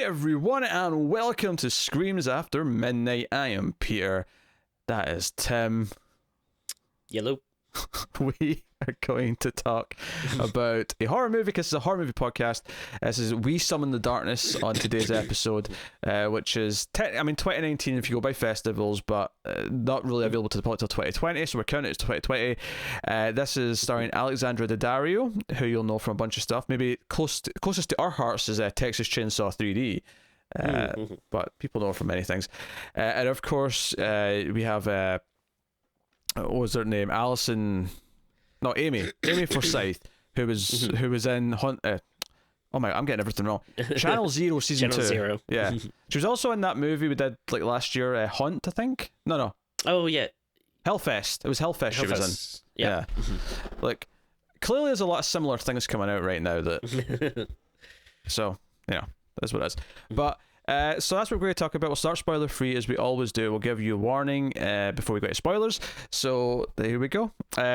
everyone, and welcome to Screams After Midnight. I am Peter. That is Tim. Yellow. We are going to talk about a horror movie because it's a horror movie podcast. This is We Summon the Darkness on today's episode, which is 2019 if you go by festivals, but not really available to the public till 2020, so we're counting it as 2020. This is starring Alexandra Daddario, who you'll know from a bunch of stuff. Maybe closest to our hearts is Texas Chainsaw 3D. But people know her from many things. And of course, we have what was her name? Amy Forsyth, who was in Hunt. Oh my, I'm getting everything wrong. Channel Zero season 2. Zero. Yeah, she was also in that movie we did like last year, Hunt, I think. No. Oh yeah, Hellfest. It was Hellfest she was in. Yeah. Like, clearly there's a lot of similar things coming out right now that. So that's what it is. But. So that's what we're going to talk about. We'll start spoiler free as we always do. We'll give you a warning before we go to spoilers. So here we go.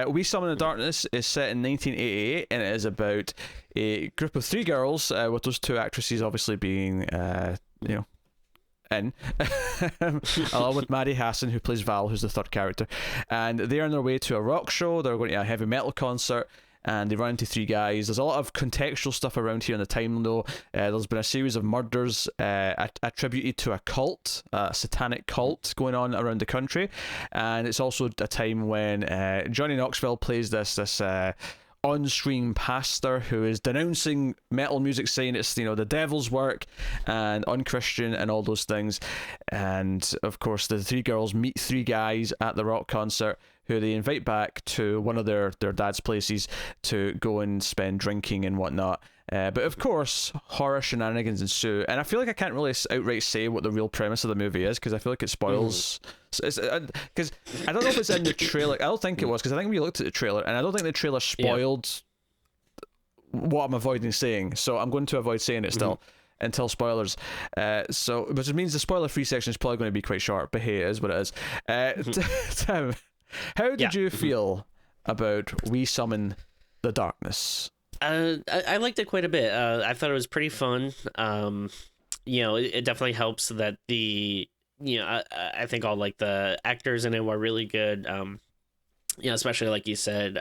We Summon the Darkness is set in 1988, and it is about a group of 3 girls, with those 2 actresses obviously being in along with Maddie Hasson, who plays Val, who's the 3rd character, and they're on their way to a rock show. They're going to a heavy metal concert, and they run into 3 guys. There's a lot of contextual stuff around here in the time, though. There's been a series of murders attributed to a cult, a satanic cult going on around the country, and it's also a time when Johnny Knoxville plays this on-screen pastor who is denouncing metal music, saying it's the devil's work and unchristian and all those things. And of course, the 3 girls meet 3 guys at the rock concert who they invite back to one of their dad's places to go and spend drinking and whatnot. But of course, horror shenanigans ensue, and I feel like I can't really outright say what the real premise of the movie is because I feel like it spoils. Because I don't know if it's in the trailer. I don't think it was, because I think we looked at the trailer, and I don't think the trailer spoiled what I'm avoiding saying. So I'm going to avoid saying it still until spoilers. Which means the spoiler-free section is probably going to be quite short. But hey, it is what it is. Tim, how did you feel about We Summon the Darkness? I liked it quite a bit. I thought it was pretty fun. It definitely helps that I think all like the actors in it were really good. Especially like you said,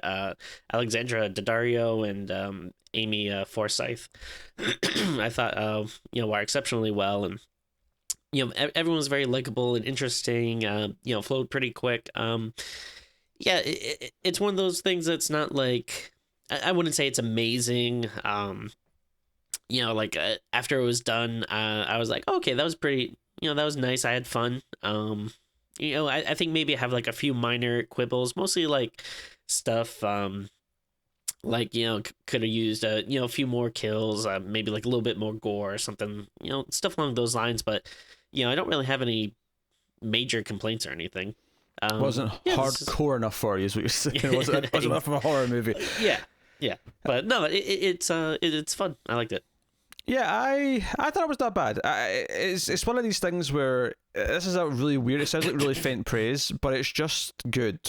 Alexandra Daddario and Amy Forsyth. I thought were exceptionally well, and everyone was very likable and interesting. Flowed pretty quick. It's one of those things that's not like, I wouldn't say it's amazing. After it was done, I was like, okay, that was pretty, that was nice. I had fun. I think maybe I have like a few minor quibbles, mostly like stuff, could have used a few more kills, maybe like a little bit more gore or something, stuff along those lines. But, I don't really have any major complaints or anything. Wasn't hardcore enough for you, is what you're saying. It wasn't enough of a horror movie. Yeah, but no, it's fun. I liked it. Yeah, I thought it was not bad. It's one of these things where this is a really weird. It sounds like really faint praise, but it's just good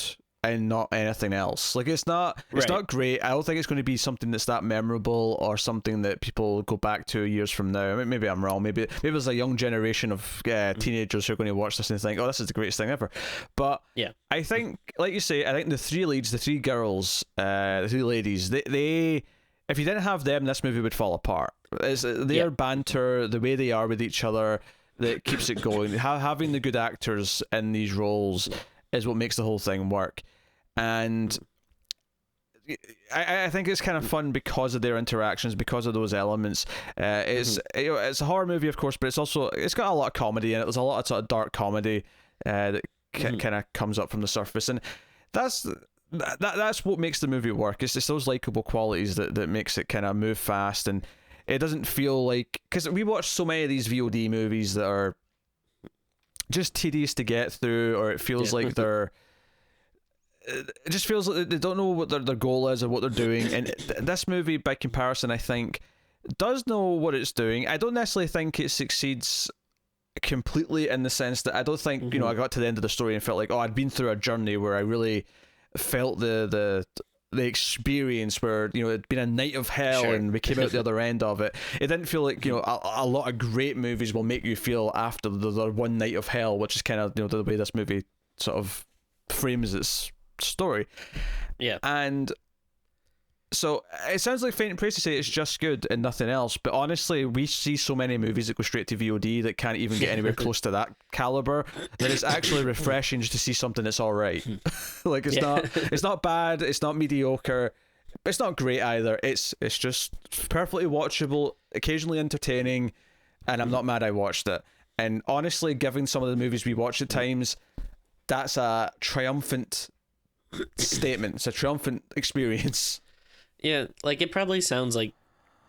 and not anything else. Like it's not great. I don't think it's going to be something that's that memorable or something that people go back to years from now. I mean, maybe I'm wrong. Maybe there's a young generation of teenagers who are going to watch this and think, "Oh, this is the greatest thing ever." But yeah, I think, like you say, I think the 3 leads, the 3 girls, the 3 ladies, they if you didn't have them, this movie would fall apart. It's their banter, the way they are with each other, that keeps it going. Having the good actors in these roles is what makes the whole thing work. And I think it's kind of fun because of their interactions, because of those elements. It's a horror movie, of course, but it's got a lot of comedy in it. There's a lot of sort of dark comedy that kind of comes up from the surface, and that's what makes the movie work. It's just those likable qualities that makes it kind of move fast, and it doesn't feel like, because we watch so many of these VOD movies that are just tedious to get through, or it feels like it just feels like they don't know what their goal is or what they're doing. And this movie, by comparison, I think does know what it's doing. I don't necessarily think it succeeds completely, in the sense that I don't think I got to the end of the story and felt like, oh, I'd been through a journey where I really felt the the experience where, you know, it'd been a night of hell and we came out the other end of it. It didn't feel like, you know, a lot of great movies will make you feel after the one night of hell, which is kind of, you know, the way this movie sort of frames its story. Yeah. And so it sounds like faint praise to say it's just good and nothing else, but honestly, we see so many movies that go straight to VOD that can't even get anywhere close to that caliber, that it's actually refreshing just to see something that's all right. Like, it's not bad, it's not mediocre, it's not great either. It's just perfectly watchable, occasionally entertaining, and I'm not mad I watched it. And honestly, given some of the movies we watch at times, that's a triumphant statement. It's a triumphant experience. Yeah, like, it probably sounds like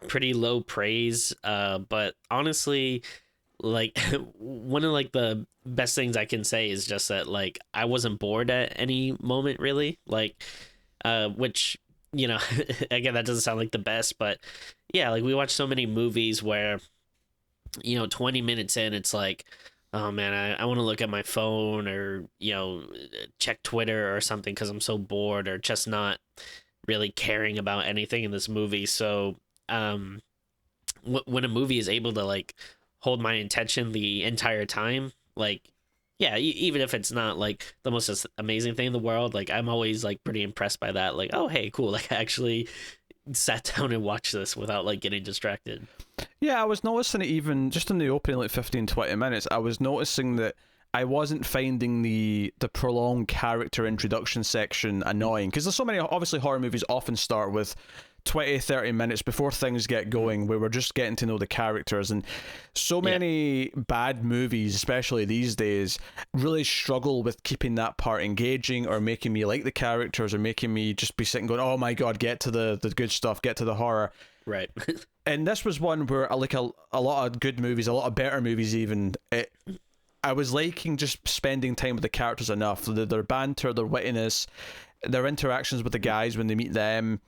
pretty low praise, but honestly, like, one of, like, the best things I can say is just that, like, I wasn't bored at any moment, really. Like, which, you know, again, that doesn't sound like the best, but yeah, like, we watch so many movies where, you know, 20 minutes in, it's like, oh man, I want to look at my phone or, you know, check Twitter or something because I'm so bored or just not really caring about anything in this movie. So when a movie is able to, like, hold my attention the entire time, like, yeah, even if it's not, like, the most amazing thing in the world, like, I'm always, like, pretty impressed by that. Like, oh, hey, cool, like, I actually sat down and watched this without, like, getting distracted. Yeah, I was noticing it even just in the opening, like 15-20 minutes. I was noticing that I wasn't finding the prolonged character introduction section annoying, because there's so many, obviously horror movies often start with 20-30 minutes before things get going where we're just getting to know the characters, and so many bad movies, especially these days, really struggle with keeping that part engaging or making me like the characters or making me just be sitting going, oh my god, get to the good stuff, get to the horror. Right. And this was one where, like, a lot of good movies, a lot of better movies even, I was liking just spending time with the characters enough. Their banter, their wittiness, their interactions with the guys when they meet them.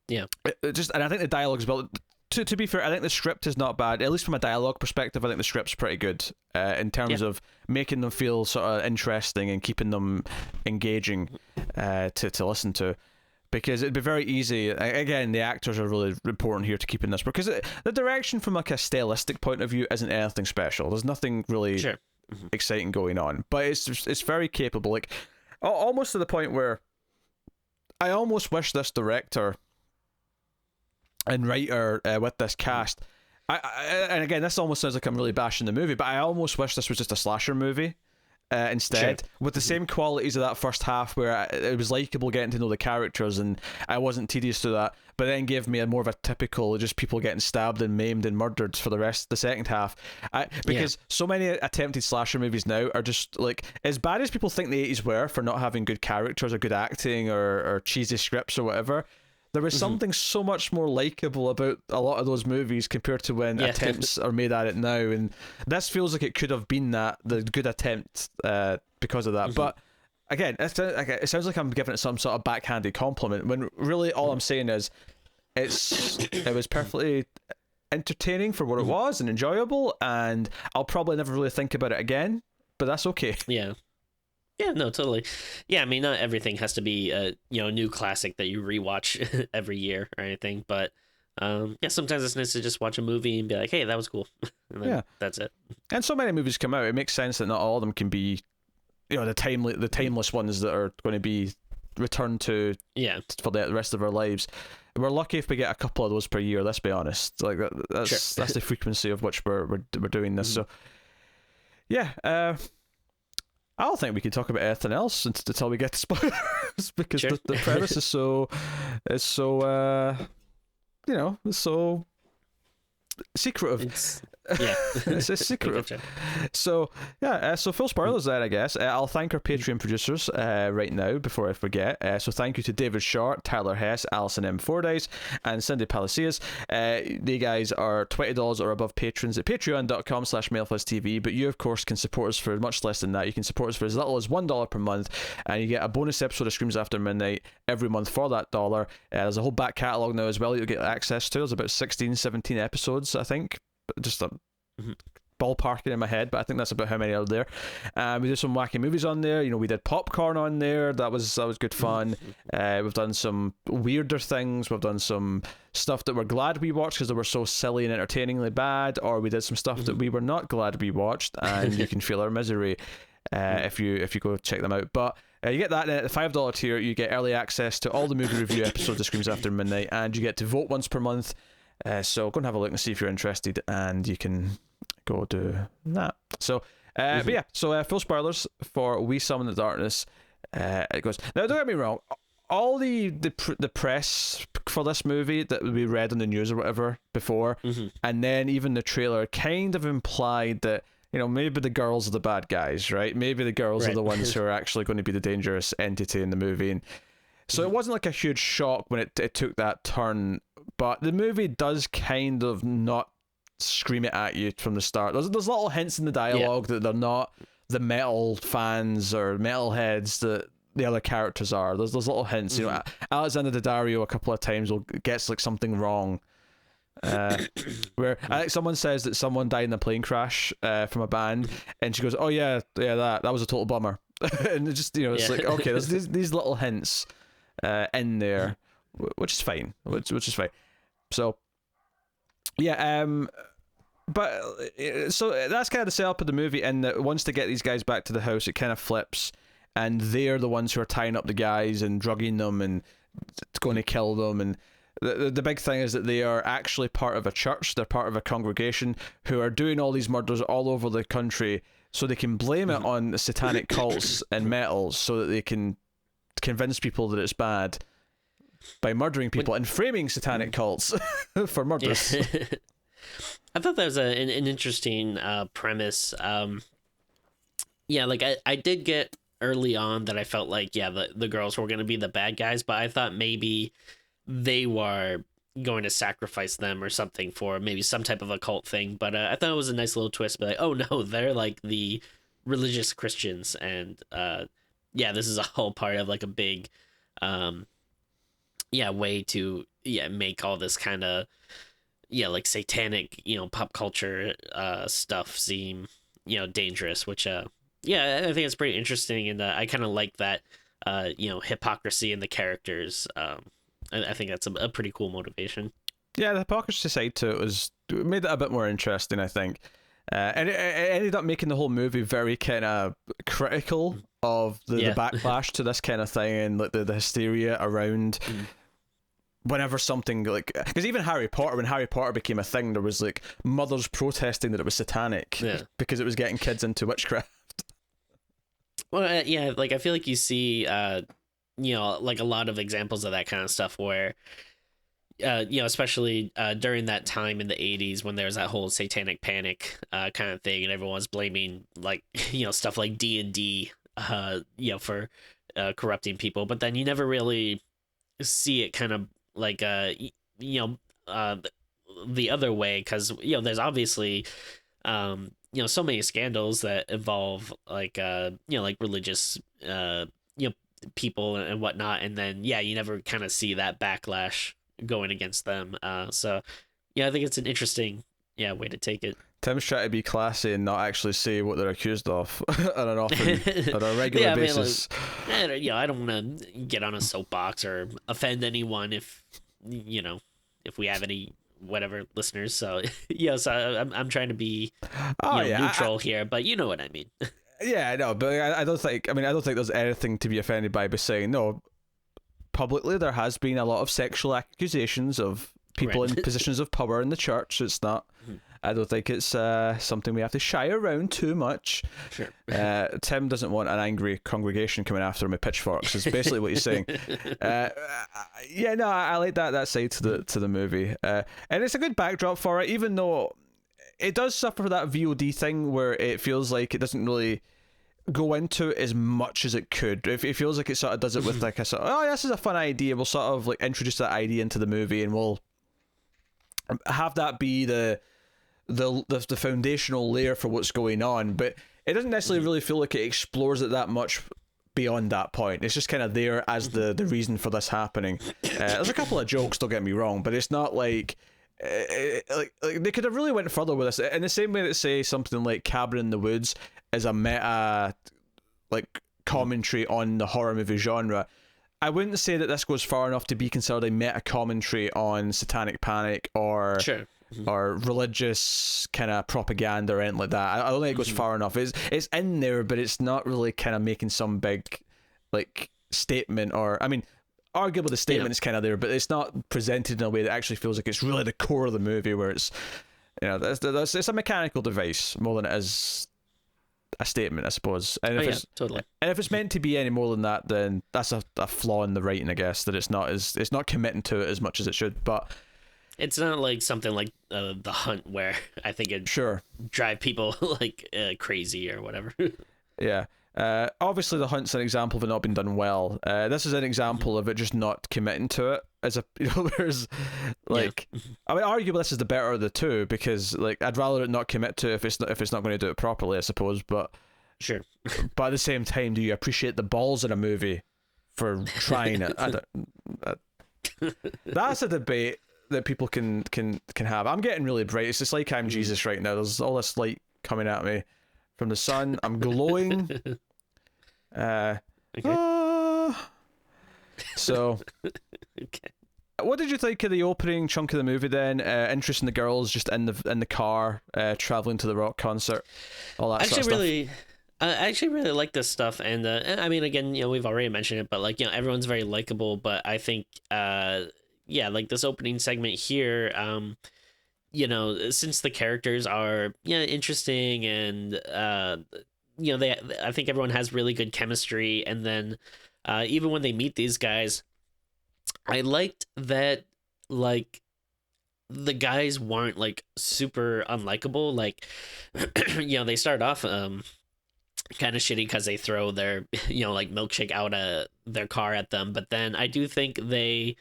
Yeah. And I think the dialogue's built. To be fair, I think the script is not bad. At least from a dialogue perspective, I think the script's pretty good in terms of making them feel sort of interesting and keeping them engaging to listen to. Because it'd be very easy. Again, the actors are really important here to keeping this, because the direction from, like, a stylistic point of view isn't anything special. There's nothing really exciting going on, but it's very capable. Like, almost to the point where I almost wish this director and writer with this cast. And again, this almost sounds like I'm really bashing the movie, but I almost wish this was just a slasher movie. Instead, with the same qualities of that first half, where it was likable getting to know the characters and I wasn't tedious to that, but then gave me a more of a typical just people getting stabbed and maimed and murdered for the rest of the second half. Because so many attempted slasher movies now are just, like, as bad as people think the 80s were for not having good characters or good acting or cheesy scripts or whatever. There was something so much more likable about a lot of those movies compared to when attempts are made at it now, and this feels like it could have been the good attempt because of that. But again, it sounds like I'm giving it some sort of backhanded compliment when really all I'm saying is it was perfectly entertaining for what it was and enjoyable, and I'll probably never really think about it again, but that's okay. Yeah, no, totally. Yeah, I mean, not everything has to be a new classic that you rewatch every year or anything, but sometimes it's nice to just watch a movie and be like, hey, that was cool. And then that's it. And so many movies come out, it makes sense that not all of them can be, the timeless ones that are going to be returned to for the rest of our lives. We're lucky if we get a couple of those per year, let's be honest. Like that's the frequency of which we're doing this. So I don't think we can talk about anything else until we get to spoilers, because the premise is so it's so secretive. It's secretive. So so full spoilers there, I guess. I'll thank our Patreon producers right now before I forget. So thank you to David Short, Tyler Hess, Alison M. Fordyce, and Cindy Palacios. They guys are $20 or above patrons at patreon.com/MailFuzzTV, but you of course can support us for much less than that. You can support us for as little as $1 per month, and you get a bonus episode of Screams After Midnight every month for that dollar. There's a whole back catalogue now as well you'll get access to. There's about 16-17 episodes, I think. Just ballparking in my head, but I think that's about how many are there. We did some wacky movies on there. We did popcorn on there. That was good fun. We've done some weirder things. We've done some stuff that we're glad we watched because they were so silly and entertainingly bad, or we did some stuff that we were not glad we watched, and you can feel our misery if you go check them out. But you get that at the $5 tier. You get early access to all the movie review episodes of Screams After Midnight, and you get to vote once per month. So go and have a look and see if you're interested, and you can go do that. So, but yeah, so full spoilers for We Summon the Darkness. It goes. Now, don't get me wrong. All the press for this movie that we read on the news or whatever before, and then even the trailer kind of implied that, maybe the girls are the bad guys, right? Maybe the girls are the ones who are actually going to be the dangerous entity in the movie. And so it wasn't like a huge shock when it took that turn, but the movie does kind of not scream it at you from the start. There's little hints in the dialogue that they're not the metal fans or metal heads that the other characters are. There's little hints. Alexandra Daddario a couple of times gets like something wrong. Where I think someone says that someone died in a plane crash from a band, and she goes, "Oh yeah, that was a total bummer." And it just it's like, okay, there's these little hints in there, which is fine, which is fine. So yeah, but so that's kind of the setup of the movie, and that once they get these guys back to the house, it kind of flips, and they're the ones who are tying up the guys and drugging them and going to kill them. And the big thing is that they are actually part of a church. They're part of a congregation who are doing all these murders all over the country, so they can blame it on satanic cults and metal, so that they can convince people that it's bad by murdering people and framing satanic cults for murders. I thought that was an interesting premise. Like I did get early on that I felt like, the girls were going to be the bad guys, but I thought maybe they were going to sacrifice them or something for maybe some type of occult thing. But I thought it was a nice little twist. But like, oh no, they're like the religious Christians, and this is a whole part of like a big way to make all this kind of like satanic pop culture stuff seem dangerous, which I think it's pretty interesting, and I kind of like that hypocrisy in the characters. I think that's a pretty cool motivation. Yeah, the hypocrisy side to it made it a bit more interesting, I think. And it ended up making the whole movie very kind of critical of the backlash to this kind of thing, and like the hysteria around whenever something like, because even when Harry Potter became a thing, there was like mothers protesting that it was satanic because it was getting kids into witchcraft. Well, like I feel like you see like a lot of examples of that kind of stuff where especially during that time in the 80s when there was that whole satanic panic kind of thing, and everyone was blaming like stuff like D&D for corrupting people, but then you never really see it kind of like the other way, because there's obviously so many scandals that involve like like religious people and whatnot, and then you never kind of see that backlash going against them. So I think it's an interesting way to take it. Tim's trying to be classy and not actually say what they're accused of on an a regular basis. Like, I don't want to get on a soapbox or offend anyone if we have any whatever listeners. So so I'm trying to be neutral here, but you know what I mean. Yeah, I know, but I don't think there's anything to be offended by saying, no, publicly there has been a lot of sexual accusations of people in positions of power in the church. It's not, I don't think it's something we have to shy around too much. Sure. Tim doesn't want an angry congregation coming after him with pitchforks, is basically what he's saying. I like that side to the movie. And it's a good backdrop for it, even though it does suffer that VOD thing where it feels like it doesn't really go into it as much as it could. It feels like it sort of does it with like a sort of, this is a fun idea, we'll sort of like introduce that idea into the movie and we'll have that be the foundational layer for what's going on, but it doesn't necessarily really feel like it explores it that much beyond that point. It's just kind of there as the reason for this happening. There's a couple of jokes, don't get me wrong, but it's not like like they could have really went further with this in the same way that say something like Cabin in the Woods is a meta like commentary on the horror movie genre. I wouldn't say that this goes far enough to be considered a meta commentary on satanic panic or Sure. or religious kind of propaganda or anything like that. I don't think it goes far enough. It's in there, but it's not really kind of making some big like statement, or I mean, arguably the statement is kind of there, but it's not presented in a way that actually feels like it's really the core of the movie, where it's, you know, it's a mechanical device more than it is a statement, I suppose. And if it's totally. And if it's meant to be any more than that, then that's a flaw in the writing, I guess, that it's not committing to it as much as it should. But it's not like something like The Hunt, where I think it drive people like crazy or whatever. Yeah. Obviously, The Hunt's an example of it not being done well. This is an example of it just not committing to it. As a, you know, there's like, I mean, arguably this is the better of the two, because like I'd rather it not commit to it if it's not going to do it properly, I suppose. But sure. But at the same time, do you appreciate the balls in a movie for trying it? That's a debate that people can have. I'm getting really bright. It's just like I'm Jesus right now. There's all this light coming at me from the sun. I'm glowing. So, okay. What did you think of the opening chunk of the movie then? Interest in the girls just in the car, traveling to the rock concert, all that sort of stuff. I actually really like this stuff, and I mean, again, you know, we've already mentioned it, but like, you know, everyone's very likable. But I think, like this opening segment here, you know, since the characters are interesting, and you know, I think everyone has really good chemistry, and then even when they meet these guys, I liked that like the guys weren't like super unlikable. Like, you know, they start off kind of shitty because they throw their like milkshake out of their car at them, but then I do think they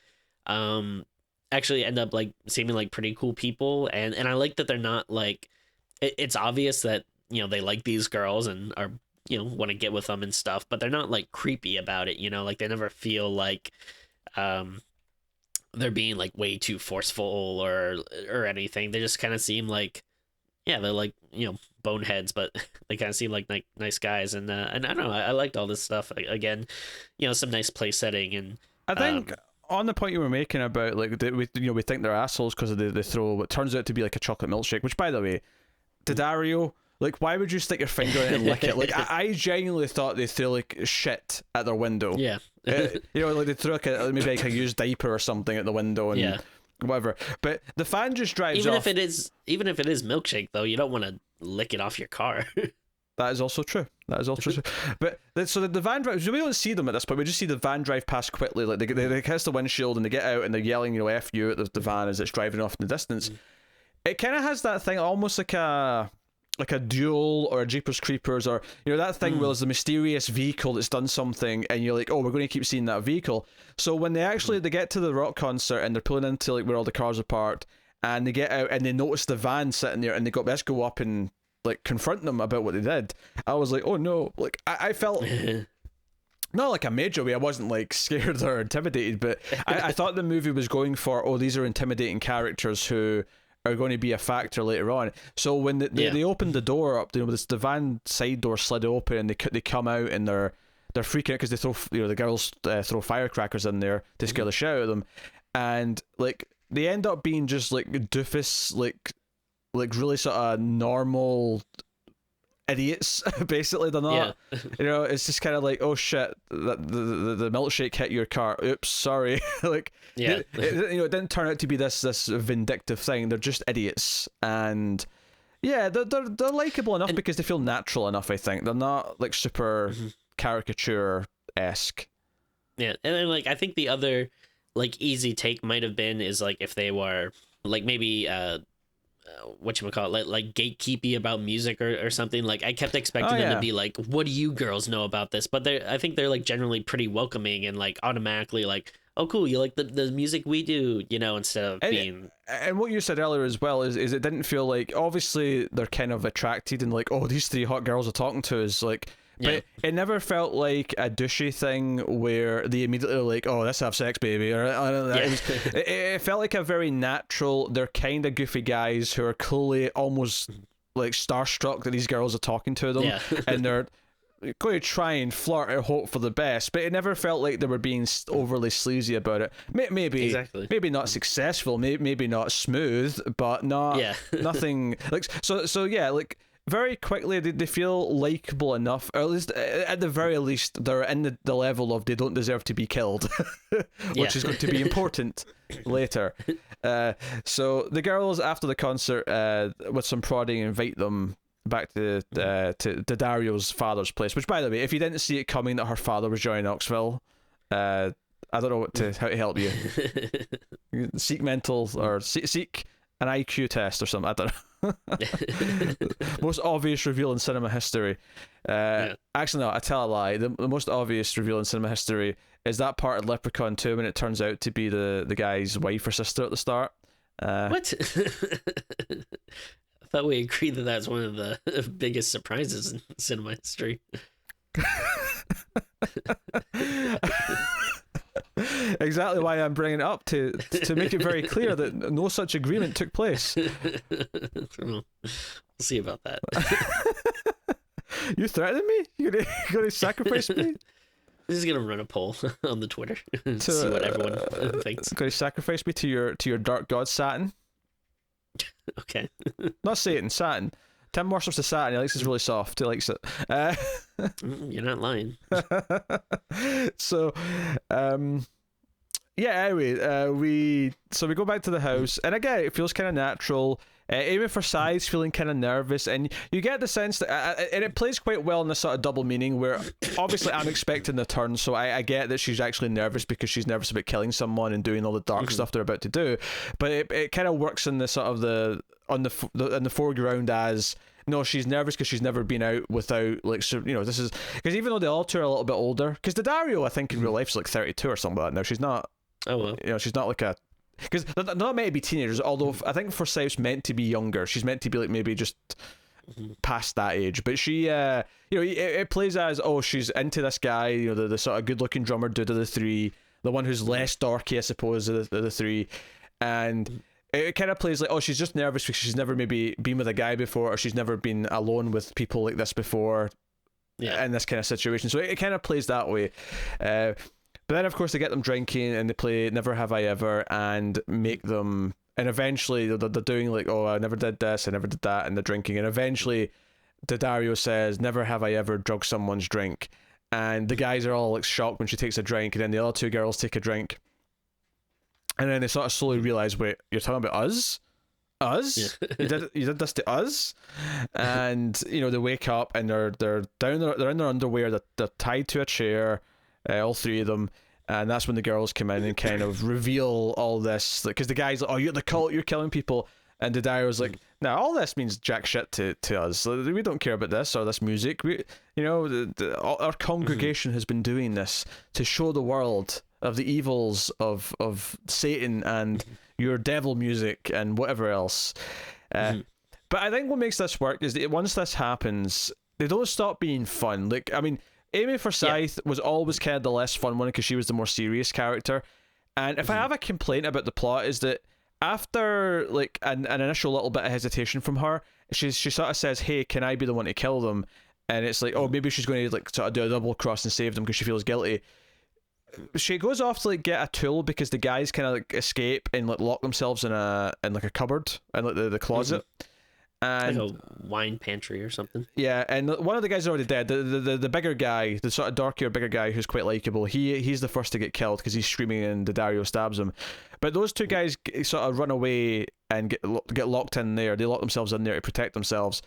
actually end up like seeming like pretty cool people, and I like that they're not like it's obvious that they like these girls and are want to get with them and stuff, but they're not like creepy about it, like they never feel like they're being like way too forceful or anything. They just kind of seem like they're like boneheads, but they kind of seem like nice guys, and I don't know, I liked all this stuff. Again, some nice place setting, and I think on the point you were making about like we think they're assholes because they throw what turns out to be like a chocolate milkshake, which by the way, Daddario, like, why would you stick your finger in it and lick it? Like, I genuinely thought they threw like shit at their window. Yeah. Like they threw like maybe like a used diaper or something at the window and whatever. But the fan just drives even off. Even if it is milkshake though, you don't want to lick it off your car. That is also true. But so the van drives. We don't see them at this point. We just see the van drive past quickly. Like they kiss the windshield and they get out and they're yelling, "F you" at the van as it's driving off in the distance. It kind of has that thing, almost like a Duel or a Jeepers Creepers, or that thing where there's a mysterious vehicle that's done something and you're like, oh, we're going to keep seeing that vehicle. So when they get to the rock concert and they're pulling into like where all the cars are parked, and they get out and they notice the van sitting there and they go, let's go up and like confront them about what they did. I was like, oh no, like I felt not like a major way. I wasn't like scared or intimidated, but I thought the movie was going for, oh, these are intimidating characters who are going to be a factor later on. So when they opened the door up, the van side door slid open and they come out and they're freaking out because they throw the girls throw firecrackers in there to scare the shit out of them, and like they end up being just like doofus, like really sort of normal idiots. Basically, they're not. It's just kind of like, oh shit, the milkshake hit your car. Oops, sorry. Like, it didn't turn out to be this vindictive thing. They're just idiots, and they're likable enough because they feel natural enough. I think they're not like super caricature-esque. Yeah, and then like I think the other like easy take might have been is like if they were like maybe whatchamacallit, like gatekeepy about music or something. Like I kept expecting them to be like, what do you girls know about this? But I think they're like generally pretty welcoming and like automatically like, oh cool, you like the music we do, instead of being. And what you said earlier as well is it didn't feel like, obviously they're kind of attracted and like, oh, these three hot girls are talking to us, like, but Yeah. it never felt like a douchey thing where they immediately were like, oh, let's have sex, baby, or it felt like a very natural. They're kind of goofy guys who are clearly almost like starstruck that these girls are talking to them, Yeah. and they're going to try and flirt and hope for the best, but it never felt like they were being overly sleazy about it. Maybe Exactly. maybe not successful, maybe not smooth, but not nothing like so yeah, like very quickly they feel likable enough, or at least at the very least they're in the level of they don't deserve to be killed, which is going to be important later. So the girls after the concert, with some prodding, invite them back to Daddario's father's place, which, by the way, if you didn't see it coming that her father was Johnny Knoxville, I don't know how to help you. Seek mental, or seek an IQ test or something. I don't know. Most obvious reveal in cinema history. Actually, no, I tell a lie. The most obvious reveal in cinema history is that part of Leprechaun 2 when it turns out to be the guy's wife or sister at the start. What? I thought we agreed that that's one of the biggest surprises in cinema history. Exactly why I'm bringing it up, to make it very clear that no such agreement took place. We'll see about that. You threatening me? You gonna sacrifice me? I'm just gonna run a poll on the Twitter and see what everyone thinks. Gonna sacrifice me to your dark god Saturn? Okay. Not Satan, Saturn. Tim worships the Saturn. He likes it really soft. He likes it. You're not lying. So, yeah. Anyway, we go back to the house, and again, it feels kind of natural. Amy Forsyth's feeling kind of nervous, and you get the sense that, and it plays quite well in this sort of double meaning where obviously I'm expecting the turn, so I get that she's actually nervous because she's nervous about killing someone and doing all the dark stuff they're about to do, but it kind of works in the sort of in the foreground as, no, she's nervous because she's never been out without, like, so, you know, this is because even though the all two are a little bit older, because Daddario I think in real life is like 32 or something like that. Now she's not. Oh well. You know, she's not like a. Because they're not meant to be teenagers, although I think Forsyth's meant to be younger. She's meant to be like maybe just past that age. But she, you know, it plays as, oh, she's into this guy, you know, the sort of good-looking drummer dude of the three, the one who's less dorky, I suppose, of the three. And it kind of plays like, oh, she's just nervous because she's never maybe been with a guy before, or she's never been alone with people like this before in this kind of situation. So it kind of plays that way. But then, of course, they get them drinking and they play Never Have I Ever and make them... And eventually, they're doing like, oh, I never did this, I never did that, and they're drinking. And eventually, Daddario says, never have I ever drugged someone's drink. And the guys are all like shocked when she takes a drink, and then the other two girls take a drink. And then they sort of slowly realise, wait, you're talking about us? Us? Yeah. You did this to us? And, you know, they wake up and they're down they're in their underwear, they're tied to a chair, all three of them, and that's when the girls come in and kind of reveal all this, because the guy's like, oh, you're the cult, you're killing people, and Daddario's like, no, all this means jack shit to us. We don't care about this or this music. We, you know, our congregation has been doing this to show the world of the evils of Satan and your devil music and whatever else. But I think what makes this work is that once this happens, they don't stop being fun. Like, I mean, Amy Forsyth was always kind of the less fun one because she was the more serious character. And if I have a complaint about the plot, is that after like an initial little bit of hesitation from her, she sort of says, hey, can I be the one to kill them? And it's like, oh, maybe she's going to like sort of do a double cross and save them because she feels guilty. She goes off to like get a tool because the guys kind of like escape and like lock themselves in like a cupboard and like the closet. And like a wine pantry or something. Yeah, and one of the guys is already dead. The bigger guy, the sort of darker, bigger guy who's quite likable, he's the first to get killed because he's screaming and Daddario stabs him. But those two guys sort of run away and get locked in there. They lock themselves in there to protect themselves.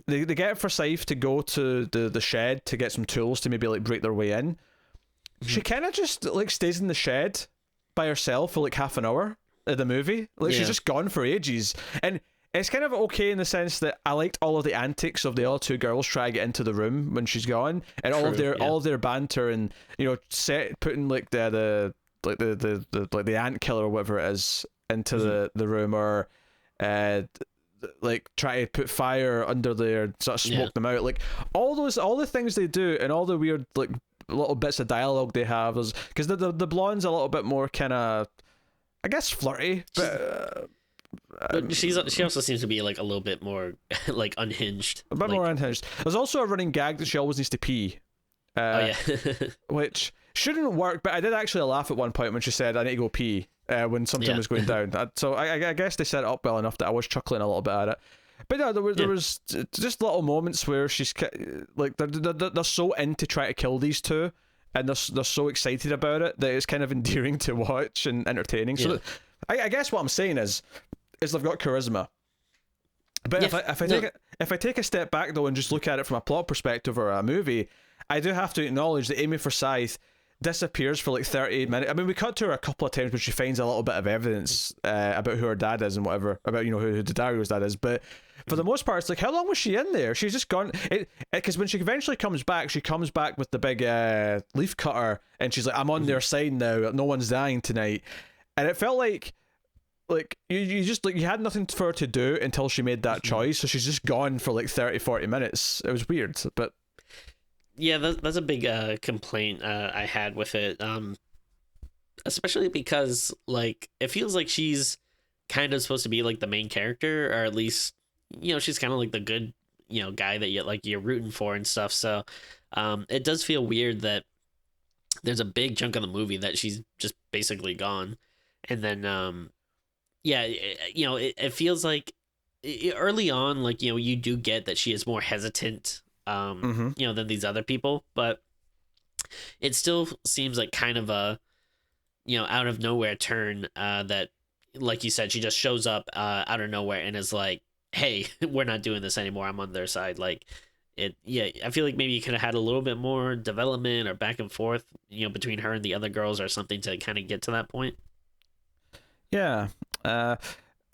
They get Forsyth to go to the shed to get some tools to maybe like break their way in. She kind of just like stays in the shed by herself for like half an hour of the movie. Like she's just gone for ages. And it's kind of okay in the sense that I liked all of the antics of the other two girls trying to get into the room when she's gone, and all of their banter, and you know, putting like the ant killer or whatever it is into the room, or like try to put fire under there, sort of smoke them out. Like all the things they do, and all the weird like little bits of dialogue they have is because the blonde's a little bit more kind of, I guess, flirty, but she also seems to be like a little bit more like unhinged, a bit more unhinged. There's also a running gag that she always needs to pee, which shouldn't work, but I did actually laugh at one point when she said, "I need to go pee," when something was going down. So I guess they set it up well enough that I was chuckling a little bit at it. But no, there was just little moments where she's like they're so into trying to kill these two, and they're so excited about it that it's kind of endearing to watch and entertaining. So I guess what I'm saying is they've got charisma. But if I take a step back though and just look at it from a plot perspective or a movie, I do have to acknowledge that Amy Forsyth disappears for like 38 minutes. I mean, we cut to her a couple of times when she finds a little bit of evidence about who her dad is and whatever, about, you know, who Daddario's dad is, but for the most part it's like, how long was she in there? She's just gone, because when she eventually comes back, she comes back with the big leaf cutter and she's like, I'm on their side now, no one's dying tonight. And it felt like you just like you had nothing for her to do until she made that choice, so she's just gone for like 30-40 minutes. It was weird, but yeah, that's a big complaint I had with it, especially because like it feels like she's kind of supposed to be like the main character, or at least, you know, she's kind of like the good, you know, guy that you're rooting for and stuff. So it does feel weird that there's a big chunk of the movie that she's just basically gone, and then you know, it feels like early on, like, you know, you do get that she is more hesitant, you know, than these other people, but it still seems like kind of a, you know, out of nowhere turn, that, like you said, she just shows up out of nowhere and is like, hey, we're not doing this anymore, I'm on their side. Like I feel like maybe you could have had a little bit more development or back and forth, you know, between her and the other girls or something to kind of get to that point. Yeah, and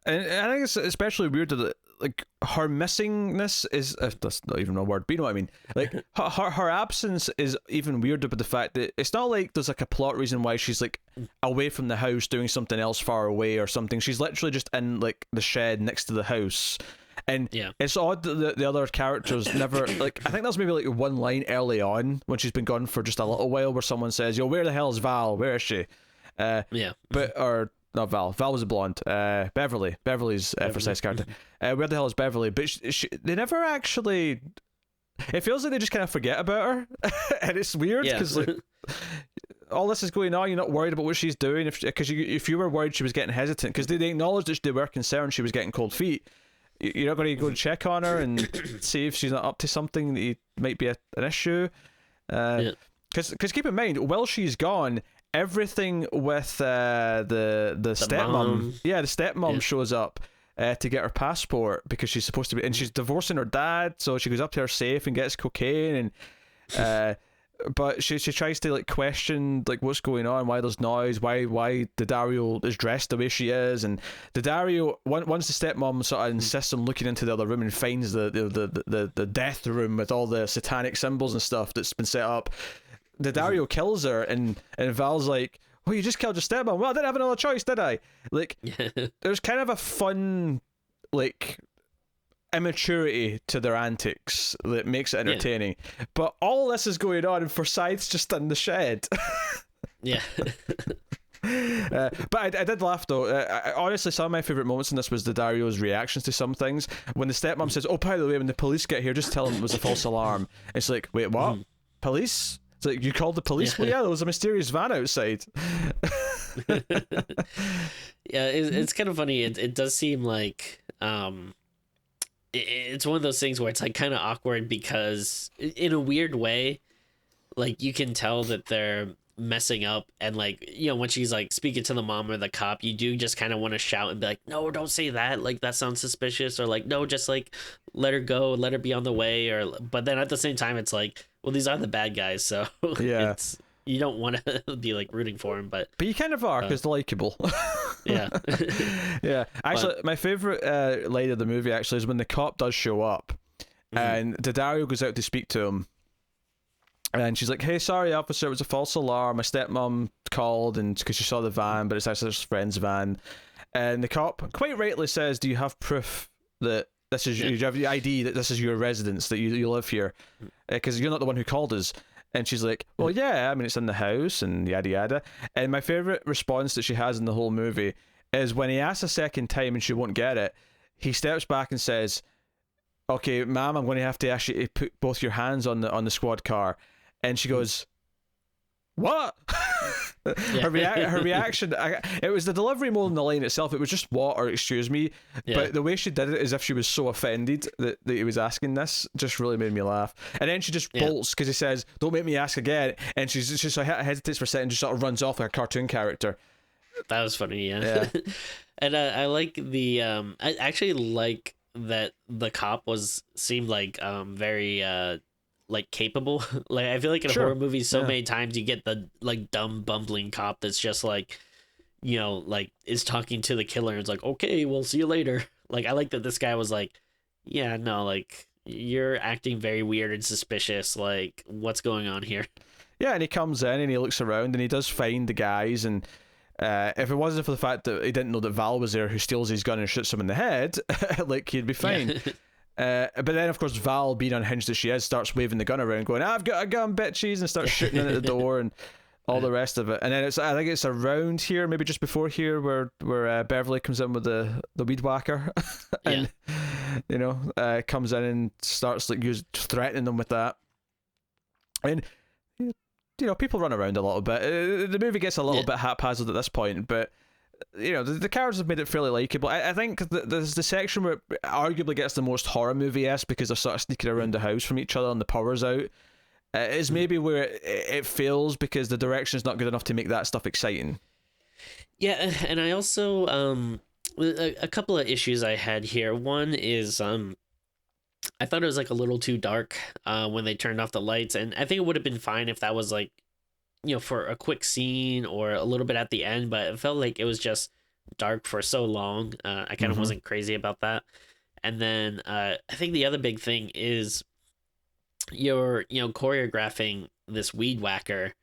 I think it's especially weird that like her missingness is, that's not even a word, but you know what I mean. Like her absence is even weirder, but the fact that it's not like there's like a plot reason why she's like away from the house doing something else far away or something. She's literally just in like the shed next to the house. And it's odd that the other characters never, like, I think there's maybe like one line early on when she's been gone for just a little while where someone says, yo, where the hell is Val? Where is she? Or not Val. Val was a blonde. Beverly's Forsyth's character. Where the hell is Beverly? But they never actually. It feels like they just kind of forget about her, and it's weird because like all this is going on. You're not worried about what she's doing if you were worried she was getting hesitant, because they acknowledged that they were concerned she was getting cold feet. You're not going to go and check on her and see if she's not up to something that might be an issue. Because keep in mind, while she's gone, everything with the stepmom, the stepmom shows up to get her passport, because she's supposed to be, and she's divorcing her dad, so she goes up to her safe and gets cocaine, and but she tries to like question like what's going on, why there's noise, why Daddario is dressed the way she is, and Daddario, once the stepmom sort of insists on looking into the other room and finds the death room with all the satanic symbols and stuff that's been set up, Daddario kills her, and Val's like, oh, you just killed your stepmom? Well, I didn't have another choice, did I? Like, there's kind of a fun, like, immaturity to their antics that makes it entertaining. But all this is going on, and Forsyth's just in the shed. But I did laugh though. Honestly, some of my favourite moments in this was Daddario's reactions to some things. When the stepmom says, oh, by the way, when the police get here, just tell them it was a false alarm. It's like, wait, what? Police? It's like, you called the police? Well, yeah, there was a mysterious van outside. It's kind of funny. It does seem like it's one of those things where it's like kind of awkward, because in a weird way, like you can tell that they're messing up, and like, you know, when she's like speaking to the mom or the cop, you do just kind of want to shout and be like, no, don't say that, like that sounds suspicious, or like, no, just like let her go, let her be on the way, or but then at the same time it's like, well, these are the bad guys, so it's, you don't want to be like rooting for him, but you kind of are, because they're likable. Actually, my favorite line of the movie actually is when the cop does show up, and Daddario goes out to speak to him, and she's like, hey, sorry officer, it was a false alarm, my stepmom called, and because she saw the van, but it's actually her friend's van. And the cop quite rightly says, do you have proof that this is you have the ID that this is your residence, that you live here, because you're not the one who called us. And she's like, well, yeah, I mean, it's in the house and yada yada. And my favorite response that she has in the whole movie is when he asks a second time and she won't get it, he steps back and says, okay, ma'am, I'm going to have to ask you to put both your hands on the squad car. And she goes, what? Her reaction, it was the delivery more than the line itself. It was just what, or excuse me. But the way she did it, as if she was so offended that he was asking this, just really made me laugh. And then she just bolts because he says, don't make me ask again. And she's just hesitates for a second, just sort of runs off like a cartoon character. That was funny, yeah. And I like the I actually like that the cop seemed like very like capable. Like I feel like in horror movies so many times you get the like dumb bumbling cop that's just like, you know, like is talking to the killer and it's like, okay, we'll see you later. Like I like that this guy was like, yeah, no, like you're acting very weird and suspicious, like what's going on here? Yeah, and he comes in and he looks around and he does find the guys, and if it wasn't for the fact that he didn't know that Val was there, who steals his gun and shoots him in the head, like he'd be fine. But then, of course, Val, being unhinged as she is, starts waving the gun around, going, I've got a gun, bitches, and starts shooting in at the door and all the rest of it. And then I think it's around here, maybe just before here, where Beverly comes in with the weed whacker. And, you know, comes in and starts like threatening them with that. And, you know, people run around a little bit. The movie gets a little bit haphazard at this point, but you know, the characters have made it fairly likable. I think there's the section where it arguably gets the most horror movie-esque because they're sort of sneaking around the house from each other and the power's out. Is maybe where it fails because the direction is not good enough to make that stuff exciting. Yeah, and I also a couple of issues I had here. One is I thought it was like a little too dark when they turned off the lights, and I think it would have been fine if that was like, you know, for a quick scene or a little bit at the end, but it felt like it was just dark for so long. I kind of wasn't crazy about that. And then I think the other big thing is you're, you know, choreographing this weed whacker,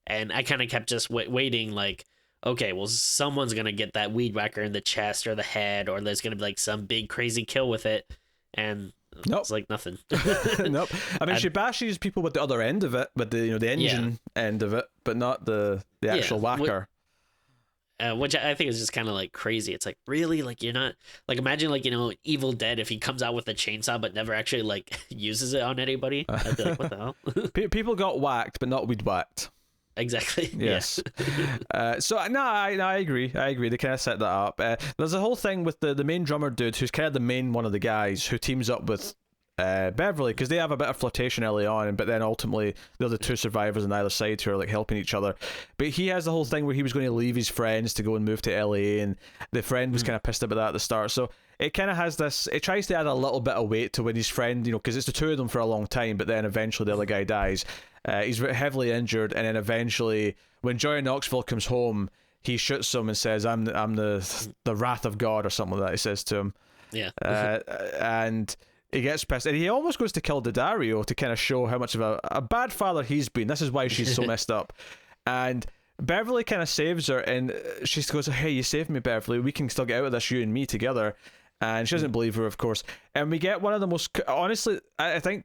and I kind of kept just waiting like, okay, well, someone's going to get that weed whacker in the chest or the head, or there's going to be like some big crazy kill with it. And it's like nothing. Nope. I mean, she bashes people with the other end of it, with the the engine end of it, but not the actual whacker. Which I think is just kind of like crazy. It's like, really, like you're not like, imagine like, you know, Evil Dead if he comes out with a chainsaw but never actually like uses it on anybody. I'd be like, what the hell? People got whacked, but not weed whacked. Exactly. Yes. So no, I agree. They kind of set that up. There's a whole thing with the main drummer dude, who's kind of the main one of the guys, who teams up with Beverly, because they have a bit of flirtation early on, but then ultimately they're the two survivors on either side who are like helping each other. But he has the whole thing where he was going to leave his friends to go and move to LA, and the friend was kind of pissed about that at the start. So it kind of has this, it tries to add a little bit of weight to when his friend, because it's the two of them for a long time, but then eventually the other guy dies. He's heavily injured, and then eventually when Joy Knoxville comes home, he shoots him and says, I'm the wrath of God, or something like that he says to him. Yeah. And he gets pissed, and he almost goes to kill Daddario to kind of show how much of a bad father he's been. This is why she's so messed up. And Beverly kind of saves her, and she goes, hey, you saved me, Beverly. We can still get out of this, you and me together. And she doesn't believe her, of course. And we get one of the most, honestly, I think,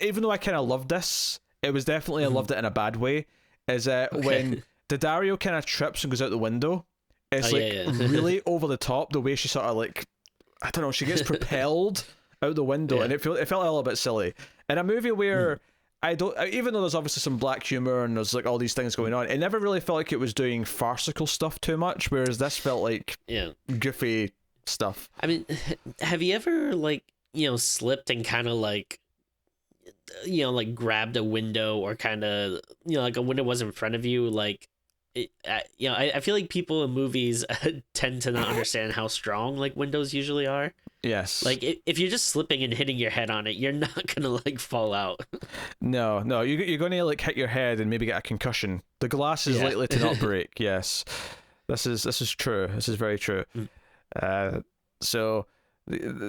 even though I kind of loved this, it was definitely, I loved it in a bad way, is when Daddario kind of trips and goes out the window. It's really over the top, the way she sort of like, I don't know, she gets propelled out the window, and it felt a little bit silly. In a movie where I don't, even though there's obviously some black humor and there's like all these things going on, it never really felt like it was doing farcical stuff too much, whereas this felt like goofy stuff. I mean, have you ever like, slipped and kind of like, like grabbed a window, or kind of, like a window was in front of you, like, I feel like people in movies tend to not understand how strong like windows usually are. Yes. Like if you're just slipping and hitting your head on it, you're not gonna like fall out. No, you're gonna like hit your head and maybe get a concussion. The glass is likely to not break. Yes, this is true. This is very true. So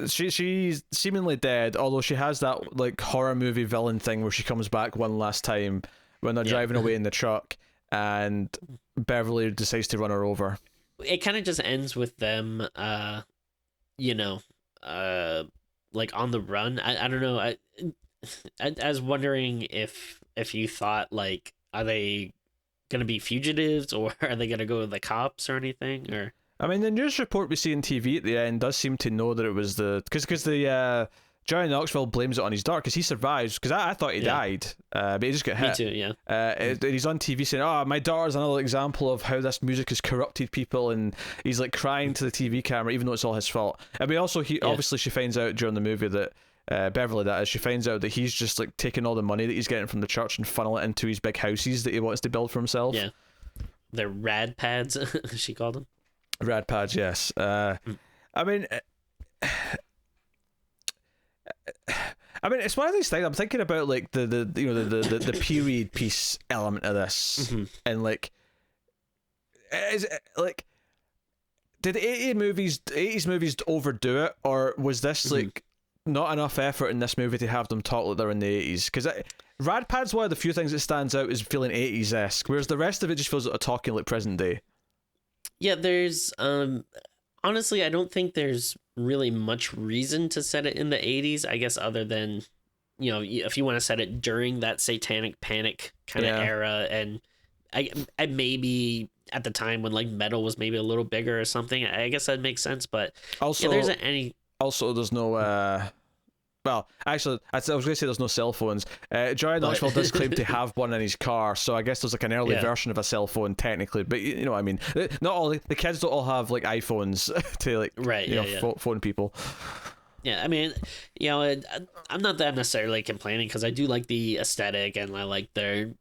she's seemingly dead, although she has that like horror movie villain thing where she comes back one last time when they're driving away in the truck, and Beverly decides to run her over. It kind of just ends with them, like on the run. I don't know. I was wondering if you thought like, are they gonna be fugitives or are they gonna go with the cops or anything? Or I mean, the news report we see on TV at the end does seem to know that it was because the Johnny Knoxville blames it on his daughter because he survives, because I thought he died, but he just got hit. Me too, yeah. He's on TV saying, "Oh, my daughter's another example of how this music has corrupted people," and he's like crying to the TV camera, even though it's all his fault. I mean, also obviously she finds out during the movie that Beverly, that is, she finds out that he's just like taking all the money that he's getting from the church and funnel it into his big houses that he wants to build for himself. Yeah, the rad pads, she called them. Rad pads, yes. I mean, it's one of these things. I'm thinking about like the you know the period piece element of this, and like, is it, like, did the 80s movies overdo it, or was this like not enough effort in this movie to have them talk like they're in the 80s? Because Rad Pad's one of the few things that stands out is feeling 80s-esque, whereas the rest of it just feels like a talking like present day. Yeah, there's honestly, I don't think there's really much reason to set it in the 80s, I guess, other than, you know, if you want to set it during that satanic panic kind of era, and I maybe at the time when like metal was maybe a little bigger or something, I guess that makes sense. But also, there isn't any. Also, there's no. Well, actually, I was going to say there's no cell phones. Johnny Knoxville does claim to have one in his car, so I guess there's like an early version of a cell phone technically. But you know what I mean. Not all the kids don't all have like iPhones to like phone people. Yeah, I mean, you know, I'm not that necessarily complaining because I do like the aesthetic and I like their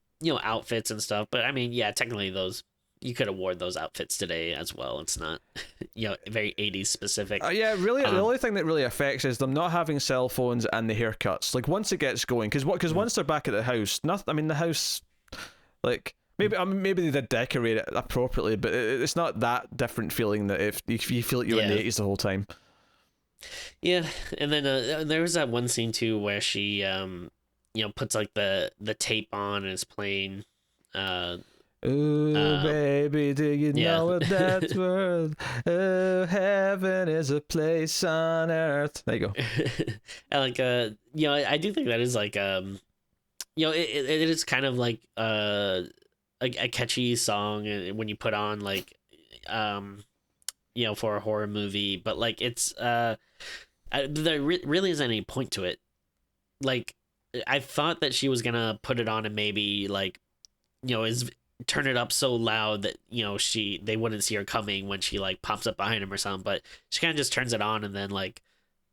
outfits and stuff. But I mean, yeah, technically those. You could have worn those outfits today as well. It's not, very 80s specific. Yeah, really, the only thing that really affects is them not having cell phones and the haircuts. Like, once it gets going, because once they're back at the house, the house, like, maybe they did decorate it appropriately, but it's not that different feeling that if you feel like you're in the 80s the whole time. Yeah, and then there was that one scene, too, where she, puts, like, the tape on and is playing, ooh, baby, do you know what that's worth? Oh, heaven is a place on earth. There you go. And like, I do think that is like, it is kind of like a catchy song when you put on like, for a horror movie, but like it's there really isn't any point to it. Like, I thought that she was gonna put it on and maybe like, turn it up so loud that they wouldn't see her coming when she like pops up behind him or something, but she kind of just turns it on and then like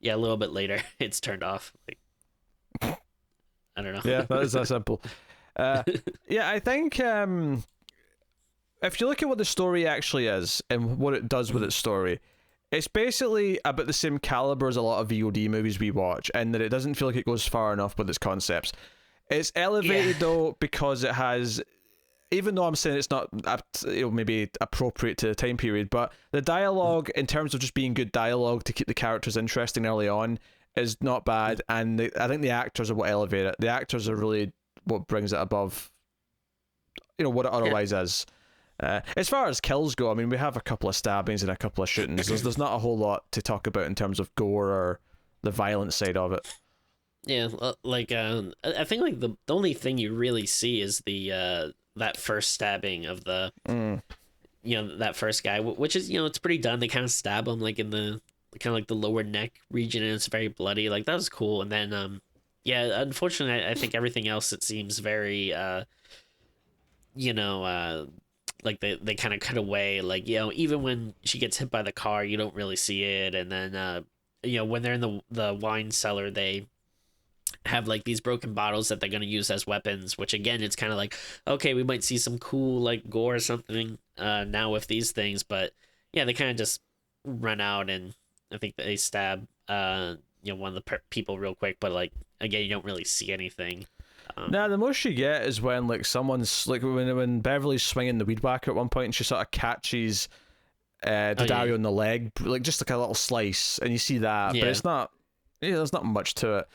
a little bit later it's turned off. Like, I don't know. Yeah, that is that simple. Yeah, I think if you look at what the story actually is and what it does with its story, it's basically about the same caliber as a lot of VOD movies we watch, and that it doesn't feel like it goes far enough with its concepts. It's elevated though because it has, even though I'm saying it's not maybe appropriate to the time period, but the dialogue, in terms of just being good dialogue to keep the characters interesting early on, is not bad, and I think the actors are what elevate it. The actors are really what brings it above what it otherwise is. As far as kills go, I mean, we have a couple of stabbings and a couple of shootings. There's not a whole lot to talk about in terms of gore or the violent side of it. Yeah, like I think like the only thing you really see is the that first stabbing of the that first guy, which is it's pretty done. They kind of stab him like in the kind of like the lower neck region, and it's very bloody. Like, that was cool. And then unfortunately, I think everything else, it seems very like they kind of cut away. Like, even when she gets hit by the car, you don't really see it. And then when they're in the wine cellar, they have like these broken bottles that they're going to use as weapons, which again, it's kind of like, okay, we might see some cool like gore or something now with these things, but yeah, they kind of just run out, and I think they stab one of the people real quick, but like again, you don't really see anything. The most you get is when like someone's like when Beverly's swinging the weed whacker at one point, and she sort of catches Daddario in the leg, like just like a little slice, and you see that, but it's not, there's not much to it.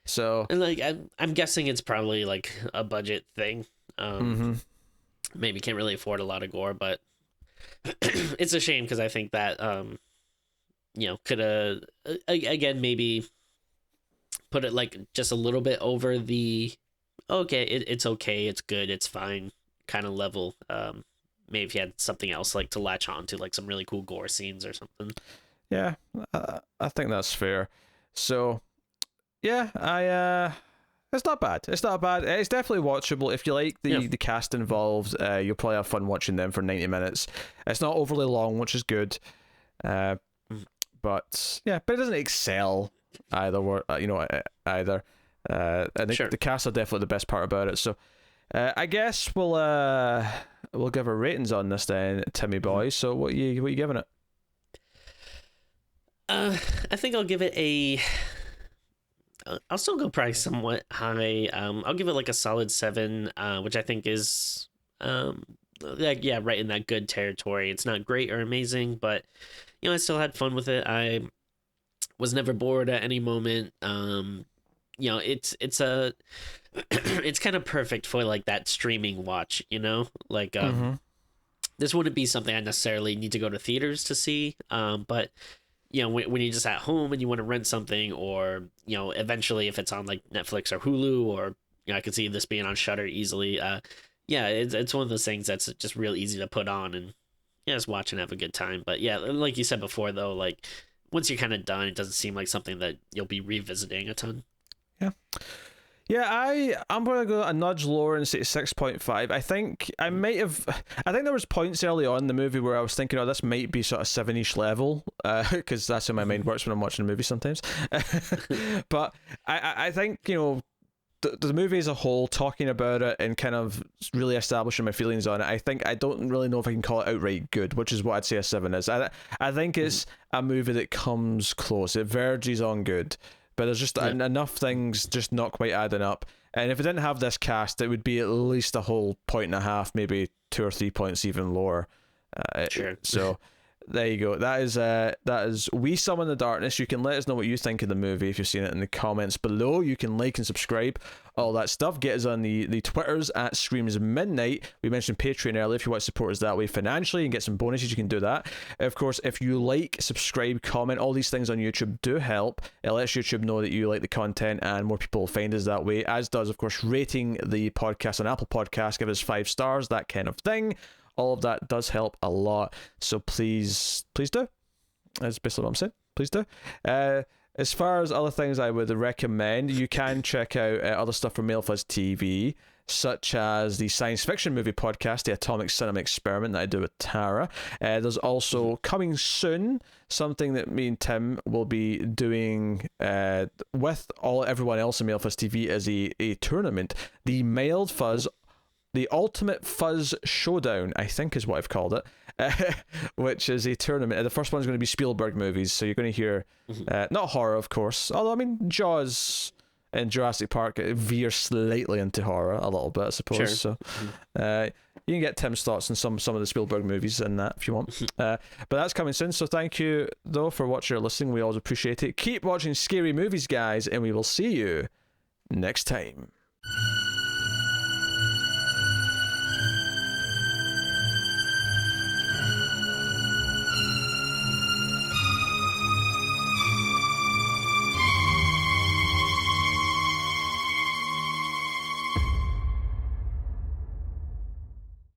So, and like I'm guessing it's probably like a budget thing. Maybe can't really afford a lot of gore, but it's a shame because I think that could have again maybe put it like just a little bit over the it's okay, it's good, it's fine kind of level. Maybe if you had something else like to latch on to, like some really cool gore scenes or something. Yeah, I think that's fair. So, yeah, it's not bad. It's not bad. It's definitely watchable. If you like the cast involved, you'll probably have fun watching them for 90 minutes. It's not overly long, which is good. But yeah, but it doesn't excel either. Either. And the cast are definitely the best part about it. So, I guess we'll give our ratings on this then, Timmy boy. So what you giving it? I think I'll give it I'll still go probably somewhat high. I'll give it like a solid 7, which I think is right in that good territory. It's not great or amazing, but I still had fun with it. I was never bored at any moment. It's it's kind of perfect for like that streaming watch, like this wouldn't be something I necessarily need to go to theaters to see, but when you're just at home and you want to rent something, or eventually if it's on like Netflix or Hulu, or I could see this being on Shudder easily. It's one of those things that's just real easy to put on and just watch and have a good time. But yeah, like you said before though, like once you're kind of done, it doesn't seem like something that you'll be revisiting a ton. Yeah, I'm going to go a nudge lower and say 6.5. I think there was points early on in the movie where I was thinking, this might be sort of 7-ish level, because that's how my mind works when I'm watching a movie sometimes. But I think, the movie as a whole, talking about it and kind of really establishing my feelings on it, I don't really know if I can call it outright good, which is what I'd say a 7 is. I think it's a movie that comes close. It verges on good. But there's just enough things just not quite adding up. And if it didn't have this cast, it would be at least a whole 1.5, maybe 2 or 3 points even lower. Sure. So there you go. That is We Summon the Darkness. You can let us know what you think of the movie if you've seen it in the comments below. You can like and subscribe, all that stuff. Get us on the Twitters at Screams Midnight. We mentioned Patreon earlier. If you want to support us that way financially and get some bonuses, you can do that. Of course, if you like, subscribe, comment, all these things on YouTube do help. It lets YouTube know that you like the content and more people will find us that way, as does, of course, rating the podcast on Apple Podcasts. Give us 5 stars, that kind of thing. All of that does help a lot. So please do. That's basically what I'm saying. Please do. As far as other things I would recommend, you can check out other stuff from MailFuzz TV, such as the science fiction movie podcast, The Atomic Cinema Experiment, that I do with Tara. There's also coming soon something that me and Tim will be doing with everyone else in MailFuzz TV as a tournament. The Mailed Fuzz, the Ultimate Fuzz Showdown, I think is what I've called it, which is a tournament. The first one's going to be Spielberg movies, so you're going to hear, not horror, of course, although, I mean, Jaws and Jurassic Park veer slightly into horror a little bit, I suppose. Sure. So you can get Tim's thoughts on some of the Spielberg movies in that if you want. But that's coming soon, so thank you, though, for watching or listening. We always appreciate it. Keep watching scary movies, guys, and we will see you next time.